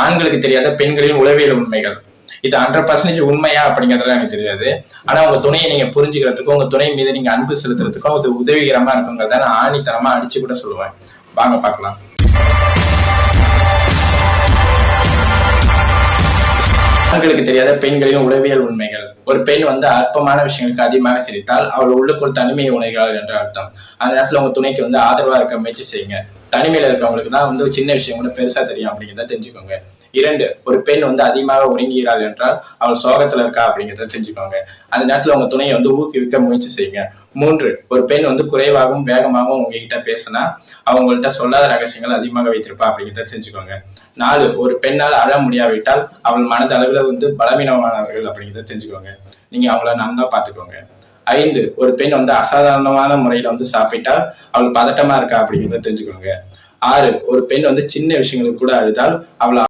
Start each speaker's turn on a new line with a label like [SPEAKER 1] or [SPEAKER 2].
[SPEAKER 1] ஆண்களுக்கு தெரியாத பெண்களின் உளவியல் உண்மைகள். இது 100% உண்மையா அப்படிங்கறதுலாம் எனக்கு தெரியாது. ஆனா உங்க துணையை நீங்க புரிஞ்சுக்கிறதுக்கும், உங்க துணை மீது நீங்க அன்பு செலுத்துறதுக்கும் அது உதவிகரமா இருக்குங்கிறத நான் ஆணித்தரமா அடிச்சு கூட சொல்லுவேன். வாங்க பார்க்கலாம். ஆண்களுக்கு தெரியாத பெண்களின் உளவியல் உண்மைகள். ஒரு பெண் அற்பமான விஷயங்களுக்கு அதிகமாக சிரித்தால் அவள் உள்ளுக்குள் தனிமையை உணர்கிறாள் என்று அர்த்தம். அந்த நேரத்துல உங்க துணைக்கு ஆதரவா இருக்க முயற்சி செய்யுங்க. தனிமையில இருக்கவங்களுக்கு தான் சின்ன விஷயம் கூட பெருசா தெரியும் அப்படிங்கிறத தெரிஞ்சுக்கோங்க. 2, ஒரு பெண் அதிகமாக உறங்குகிறாள் என்றால் அவள் சோகத்துல இருக்கா அப்படிங்கிறத தெரிஞ்சுக்கோங்க. அந்த நேரத்துல உங்க துணையை ஊக்குவிக்க முயற்சி செய்யுங்க. 3, ஒரு பெண் குறைவாகவும் வேகமாகவும் உங்ககிட்ட பேசினா அவங்கள்ட்ட சொல்லாத ரகசியங்கள் அதிகமாக வைத்திருப்பா அப்படிங்கிறத தெரிஞ்சுக்கோங்க. 4, ஒரு பெண்ணால் அழ முடியாவிட்டால் அவள் மனதளவுல பலவீனமானவர்கள் அப்படிங்கிறத தெரிஞ்சுக்கோங்க. நீங்க அவங்கள நல்லா பாத்துக்கோங்க. 5, ஒரு பெண் அசாதாரணமான முறையில சாப்பிட்டால் அவள் பதட்டமா இருக்கா அப்படிங்கிறத தெரிஞ்சுக்கோங்க. 6, ஒரு பெண் சின்ன விஷயங்களுக்கு கூட அழுதால் அவள்